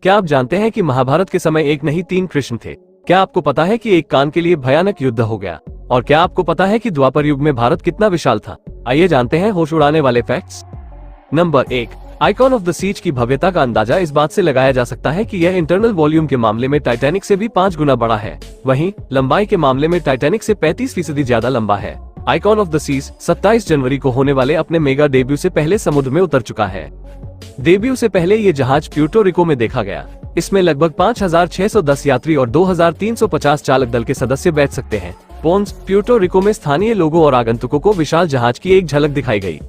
क्या आप जानते हैं कि महाभारत के समय एक नहीं 3 कृष्ण थे? क्या आपको पता है कि एक कान के लिए भयानक युद्ध हो गया? और क्या आपको पता है कि द्वापर युग में भारत कितना विशाल था? आइए जानते हैं होश उड़ाने वाले facts. Number 1, Icon of the Seas की भव्यता का अंदाजा इस बात से लगाया जा सकता है कि यह इंटरनल वॉल्यूम के मामले में टाइटैनिक से भी 5 गुना बड़ा है। वहीं लंबाई के मामले में टाइटैनिक से 35% ज्यादा लंबा है। आइकॉन ऑफ द सीज 27 जनवरी को होने वाले अपने मेगा डेब्यू से पहले समुद्र में उतर चुका है। डेब्यू से पहले ये जहाज प्यूर्टो रिको में देखा गया। इसमें लगभग 5,610 यात्री और 2,350 चालक दल के सदस्य बैठ सकते हैं। पोन्स प्यूर्टो रिको में स्थानीय लोगों और आगंतुकों को विशाल जहाज की एक झलक दिखाई गई।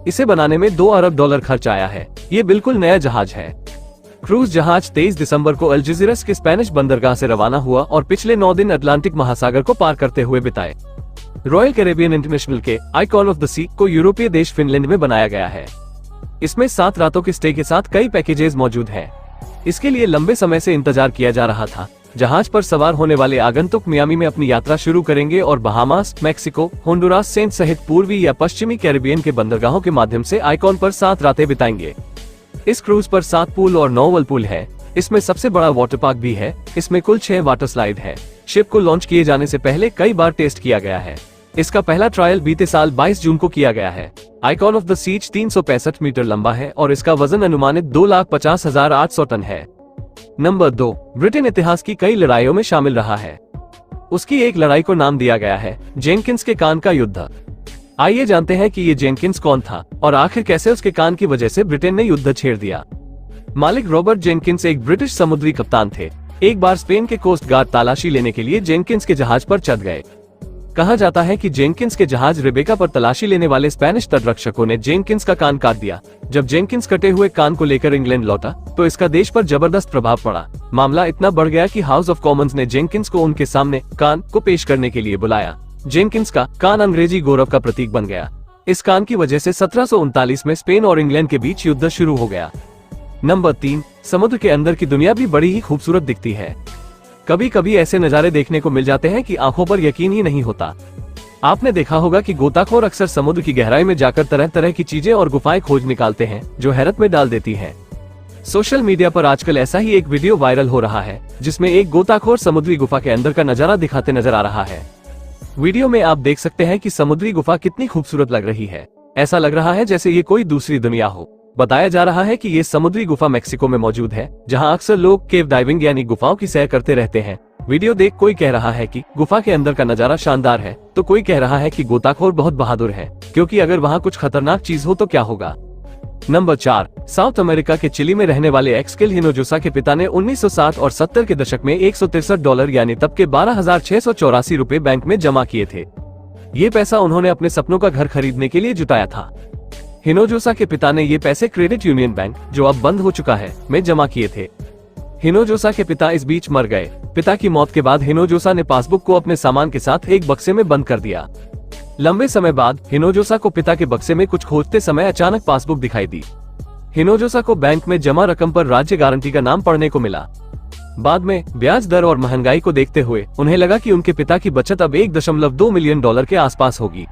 इसे बनाने में $2 अरब खर्च आया है। ये बिल्कुल नया जहाज है। क्रूज जहाज 23 दिसंबर को अल्जेजिरस के स्पेनिश बंदरगाह से रवाना हुआ और पिछले 9 दिन अटलांटिक महासागर को पार करते हुए बिताए। रॉयल कैरेबियन इंटरनेशनल के आइकॉन ऑफ द सी को यूरोपीय देश फिनलैंड में बनाया गया है। इसमें 7 रातों के स्टे के साथ कई पैकेजेस मौजूद हैं। इसके लिए लंबे समय से इंतजार किया जा रहा था। जहाज पर सवार होने वाले आगंतुक मियामी में अपनी यात्रा शुरू करेंगे और बहामास, मैक्सिको, होंडुरास, सेंट सहित पूर्वी या पश्चिमी कैरेबियन के बंदरगाहों के माध्यम से आइकॉन पर 7 रातें बिताएंगे। इस क्रूज पर 7 पूल और 9 व्हर्लपूल है। इसमें सबसे बड़ा वाटर पार्क भी है। इसमें कुल 6 वाटर स्लाइड है। शिप को लॉन्च किए जाने से पहले कई बार टेस्ट किया गया है। इसका पहला ट्रायल बीते साल 22 जून को किया गया है। Icon of the Seas 365 metre लंबा है और इसका वजन अनुमानित 2,50,800 टन है। नंबर 2, ब्रिटेन इतिहास की कई लड़ाइयों में शामिल रहा है। उसकी एक लड़ाई को नाम दिया गया है जेनकिंस के कान का युद्ध। आइए जानते हैं कि ये जेनकिंस कौन था और आखिर कैसे उसके कान की वजह से ब्रिटेन ने युद्ध छेड़ दिया। मालिक रॉबर्ट जेनकिंस एक ब्रिटिश समुद्री कप्तान थे। एक बार स्पेन के कोस्ट गार्ड तलाशी लेने के लिए जेनकिंस के जहाज पर चढ़ गए। कहा जाता है कि जेनकिंस के जहाज रिबेका पर तलाशी लेने वाले स्पेनिश तटरक्षकों ने जेनकिंस का कान काट दिया। जब जेनकिंस कटे हुए कान को लेकर इंग्लैंड लौटा तो इसका देश पर जबरदस्त प्रभाव पड़ा। मामला इतना बढ़ गया कि हाउस ऑफ कॉमन्स ने जेनकिंस को उनके सामने कान को पेश करने के लिए बुलाया। जेनकिंस का कान अंग्रेजी गौरव का प्रतीक बन गया। इस कान की वजह से 1739 में स्पेन और इंग्लैंड के बीच युद्ध शुरू हो गया। नंबर 3, समुद्र के अंदर की दुनिया भी बड़ी ही खूबसूरत दिखती है। कभी कभी ऐसे नज़ारे देखने को मिल जाते हैं कि आंखों पर यकीन ही नहीं होता। आपने देखा होगा कि गोताखोर अक्सर समुद्र की गहराई में जाकर तरह तरह की चीजें और गुफाएं खोज निकालते हैं जो हैरत में डाल देती हैं। सोशल मीडिया पर आजकल ऐसा ही एक वीडियो वायरल हो रहा है जिसमें एक गोताखोर समुद्री गुफा के अंदर का नजारा दिखाते नजर आ रहा है। वीडियो में आप देख सकते हैं कि समुद्री गुफा कितनी खूबसूरत लग रही है। ऐसा लग रहा है जैसे ये कोई दूसरी दुनिया हो। बताया जा रहा है कि ये समुद्री गुफा मैक्सिको में मौजूद है, जहां अक्सर लोग केव डाइविंग यानी गुफाओं की सैर करते रहते हैं। वीडियो देख कोई कह रहा है कि गुफा के अंदर का नजारा शानदार है, तो कोई कह रहा है कि गोताखोर बहुत बहादुर है, क्योंकि अगर वहां कुछ खतरनाक चीज हो तो क्या होगा। नंबर 4, साउथ अमेरिका के चिली में रहने वाले एक्सकिल हिनोजोसा के पिता ने 1960 और 70 के दशक में $163 यानी तब के 12,684 रुपए बैंक में जमा किए थे। ये पैसा उन्होंने अपने सपनों का घर खरीदने के लिए जुटाया था। हिनोजोसा के पिता ने ये पैसे क्रेडिट यूनियन बैंक, जो अब बंद हो चुका है, में जमा किए थे। हिनोजोसा के पिता इस बीच मर गए। पिता की मौत के बाद हिनोजोसा ने पासबुक को अपने सामान के साथ एक बक्से में बंद कर दिया। लंबे समय बाद हिनोजोसा को पिता के बक्से में कुछ खोजते समय अचानक पासबुक दिखाई दी। हिनोजोसा को बैंक में जमा रकम पर राज्य गारंटी का नाम पढ़ने को मिला। बाद में ब्याज दर और महंगाई को देखते हुए उन्हें लगा कि उनके पिता की बचत अब $1.2 मिलियन के आसपास होगी।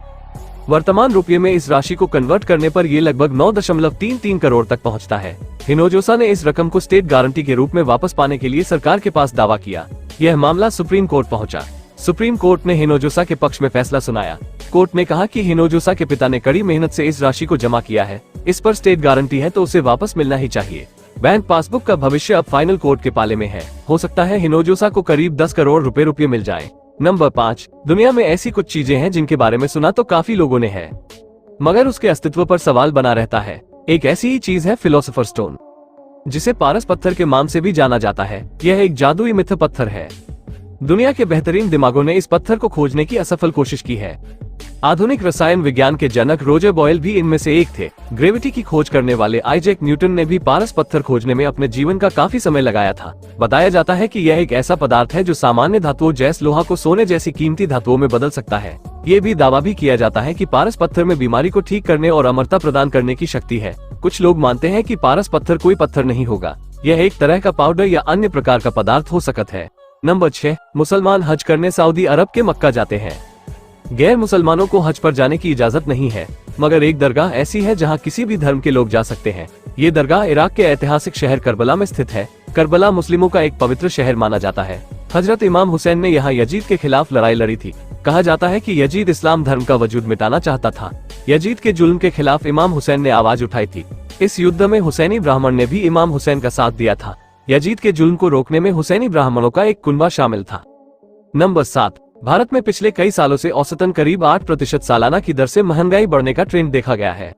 वर्तमान रुपये में इस राशि को कन्वर्ट करने पर यह लगभग 9.33 करोड़ तक पहुंचता है। हिनोजोसा ने इस रकम को स्टेट गारंटी के रूप में वापस पाने के लिए सरकार के पास दावा किया। यह मामला सुप्रीम कोर्ट पहुंचा। सुप्रीम कोर्ट ने हिनोजोसा के पक्ष में फैसला सुनाया। कोर्ट ने कहा कि हिनोजोसा के पिता ने कड़ी मेहनत से इस राशि को जमा किया है, इस पर स्टेट गारंटी है तो उसे वापस मिलना ही चाहिए। बैंक पासबुक का भविष्य अब फाइनल कोर्ट के पाले में है। हो सकता है हिनोजोसा को करीब 10 करोड़ रुपए मिल जाए। नंबर 5, दुनिया में ऐसी कुछ चीजें हैं जिनके बारे में सुना तो काफी लोगों ने है, मगर उसके अस्तित्व पर सवाल बना रहता है। एक ऐसी ही चीज है फिलोसोफर स्टोन, जिसे पारस पत्थर के नाम से भी जाना जाता है। यह एक जादुई मित्र पत्थर है। दुनिया के बेहतरीन दिमागों ने इस पत्थर को खोजने की असफल कोशिश की है। आधुनिक रसायन विज्ञान के जनक रोजर बॉयल भी इनमें से एक थे। ग्रेविटी की खोज करने वाले आइजैक न्यूटन ने भी पारस पत्थर खोजने में अपने जीवन का काफी समय लगाया था। बताया जाता है कि यह एक ऐसा पदार्थ है जो सामान्य धातुओं जैसे लोहा को सोने जैसी कीमती धातुओं में बदल सकता है। ये भी दावा भी किया जाता है कि पारस पत्थर में बीमारी को ठीक करने और अमरता प्रदान करने की शक्ति है। कुछ लोग मानते हैं कि पारस पत्थर कोई पत्थर नहीं होगा, यह एक तरह का पाउडर या अन्य प्रकार का पदार्थ हो सकता है। नंबर 6, मुसलमान हज करने सऊदी अरब के मक्का जाते हैं। गैर मुसलमानों को हज पर जाने की इजाजत नहीं है, मगर एक दरगाह ऐसी है जहां किसी भी धर्म के लोग जा सकते हैं। ये दरगाह इराक के ऐतिहासिक शहर करबला में स्थित है। करबला मुस्लिमों का एक पवित्र शहर माना जाता है। हजरत इमाम हुसैन ने यहाँ यजीद के खिलाफ लड़ाई लड़ी थी। कहा जाता है कि यजीद इस्लाम धर्म का वजूद मिटाना चाहता था। यजीद के जुल्म के खिलाफ इमाम हुसैन ने आवाज उठाई थी। इस युद्ध में हुसैनी ब्राह्मण ने भी इमाम हुसैन का साथ दिया था। यजीद के जुल्म को रोकने में हुसैनी ब्राह्मणों का एक कुनबा शामिल था। नंबर 7, भारत में पिछले कई सालों से औसतन करीब 8% सालाना की दर से महंगाई बढ़ने का ट्रेंड देखा गया है।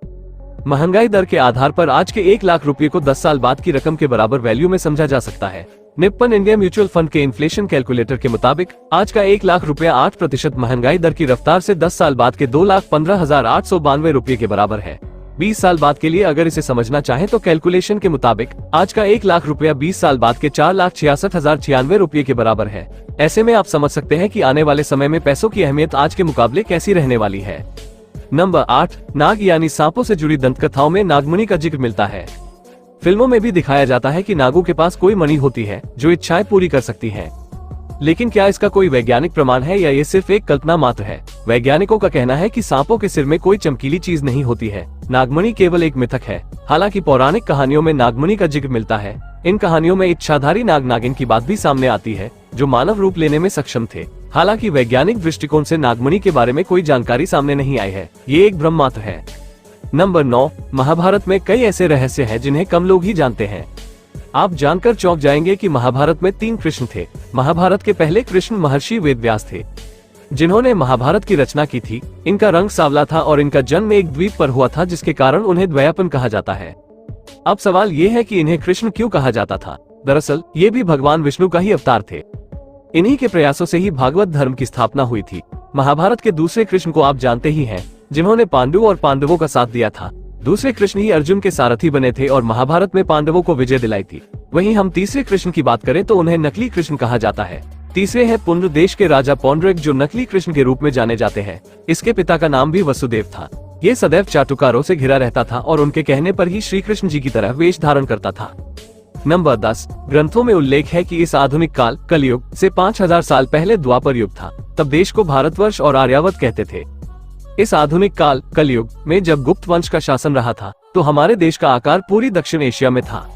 महंगाई दर के आधार पर आज के 1 लाख रुपए को 10 साल बाद की रकम के बराबर वैल्यू में समझा जा सकता है। निप्पन इंडिया म्यूचुअल फंड के इन्फ्लेशन कैलकुलेटर के मुताबिक आज का 1 लाख रुपया 8% महंगाई दर की रफ्तार से 10 साल बाद के 2,15,892 रुपए के बराबर है। 20 साल बाद के लिए अगर इसे समझना चाहें तो कैलकुलेशन के मुताबिक आज का 1 लाख रुपया 20 साल बाद के 4,66,096 रुपए के बराबर है। ऐसे में आप समझ सकते हैं कि आने वाले समय में पैसों की अहमियत आज के मुकाबले कैसी रहने वाली है। नंबर 8, नाग यानी सांपों से जुड़ी दंतकथाओं में नागमणि का जिक्र मिलता है। फिल्मों में भी दिखाया जाता है कि नागों के पास कोई मणि होती है जो इच्छाएं पूरी कर सकती है, लेकिन क्या इसका कोई वैज्ञानिक प्रमाण है या ये सिर्फ एक कल्पना मात्र है? वैज्ञानिकों का कहना है कि सांपों के सिर में कोई चमकीली चीज नहीं होती है। नागमणि केवल एक मिथक है। हालांकि पौराणिक कहानियों में नागमणि का जिक्र मिलता है। इन कहानियों में इच्छाधारी नाग नागिन की बात भी सामने आती है जो मानव रूप लेने में सक्षम थे। हालांकि वैज्ञानिक दृष्टिकोण से नागमणि के बारे में कोई जानकारी सामने नहीं आई है, ये एक भ्रम मात्र है। नंबर 9, महाभारत में कई ऐसे रहस्य हैं जिन्हें कम लोग ही जानते हैं। आप जानकर चौंक जाएंगे कि महाभारत में 3 कृष्ण थे। महाभारत के पहले कृष्ण महर्षि वेदव्यास थे, जिन्होंने महाभारत की रचना की थी। इनका रंग सांवला था और इनका जन्म एक द्वीप पर हुआ था, जिसके कारण उन्हें द्वैयापन कहा जाता है। अब सवाल ये है कि इन्हें कृष्ण क्यों कहा जाता था? दरअसल ये भी भगवान विष्णु का ही अवतार थे। इन्हीं के प्रयासों से ही भागवत धर्म की स्थापना हुई थी। महाभारत के दूसरे कृष्ण को आप जानते ही हैं, जिन्होंने पांडु और पांडवों का साथ दिया था। दूसरे कृष्ण ही अर्जुन के सारथी बने थे और महाभारत में पांडवों को विजय दिलाई थी। वहीं हम तीसरे कृष्ण की बात करें तो उन्हें नकली कृष्ण कहा जाता है। तीसरे है पुंड्र देश के राजा पौंड्रिक, जो नकली कृष्ण के रूप में जाने जाते हैं। इसके पिता का नाम भी वसुदेव था। ये सदैव चाटुकारों से घिरा रहता था और उनके कहने पर ही श्री कृष्ण जी की तरह वेश धारण करता था। नंबर 10, ग्रंथों में उल्लेख है कि इस आधुनिक काल कलयुग से 5000 साल पहले द्वापर युग था। तब देश को भारतवर्ष और आर्यावर्त कहते थे। इस आधुनिक काल कलयुग में जब गुप्त वंश का शासन रहा था तो हमारे देश का आकार पूरी दक्षिण एशिया में था।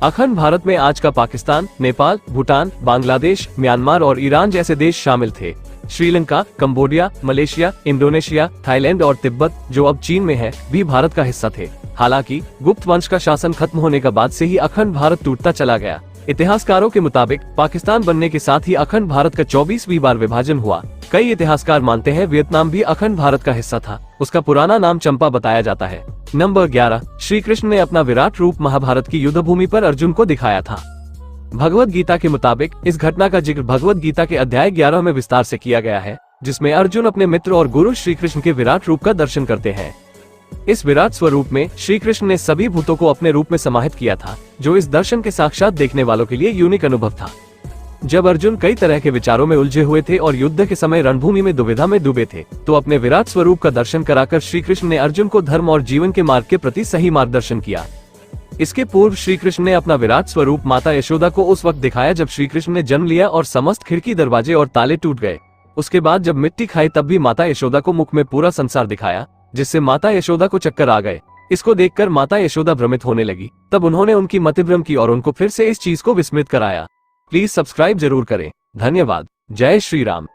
अखंड भारत में आज का पाकिस्तान, नेपाल, भूटान, बांग्लादेश, म्यांमार और ईरान जैसे देश शामिल थे। Sri Lanka, Cambodia, Malaysia, Indonesia, Thailand और तिब्बत, जो अब चीन में है, भी भारत का हिस्सा थे। हालांकि गुप्त वंश का शासन खत्म होने के बाद से ही अखंड भारत टूटता चला गया। इतिहासकारों के मुताबिक पाकिस्तान बनने के साथ ही अखंड भारत का 24वीं बार विभाजन हुआ। कई इतिहासकार मानते हैं वियतनाम भी अखंड भारत का हिस्सा था। उसका पुराना नाम चंपा बताया जाता है। नंबर 11, श्री कृष्ण ने अपना विराट रूप महाभारत की युद्ध भूमि पर अर्जुन को दिखाया था। भगवत गीता के मुताबिक इस घटना का जिक्र भगवत गीता के अध्याय 11 में विस्तार से किया गया है, जिसमें अर्जुन अपने मित्र और गुरु श्री कृष्ण के विराट रूप का दर्शन करते हैं। इस विराट स्वरूप में श्री कृष्ण ने सभी भूतों को अपने रूप में समाहित किया था, जो इस दर्शन के साक्षात देखने वालों के लिए यूनिक अनुभव था। जब अर्जुन कई तरह के विचारों में उलझे हुए थे और युद्ध के समय रणभूमि में दुविधा में डूबे थे, तो अपने विराट स्वरूप का दर्शन कराकर श्री कृष्ण ने अर्जुन को धर्म और जीवन के मार्ग के प्रति सही मार्गदर्शन किया। इसके पूर्व श्री कृष्ण ने अपना विराट स्वरूप माता यशोदा को उस वक्त दिखाया जब श्री कृष्ण ने जन्म लिया और समस्त खिड़की, दरवाजे और ताले टूट गए। उसके बाद जब मिट्टी खाई तब भी माता यशोदा को मुख में पूरा संसार दिखाया, जिससे माता यशोदा को चक्कर आ गए। इसको देखकर माता यशोदा भ्रमित होने लगी। तब उन्होंने उनकी मतिभ्रम की और उनको फिर से इस चीज को विस्मृत कराया। प्लीज सब्सक्राइब जरूर करें। धन्यवाद। जय श्री राम।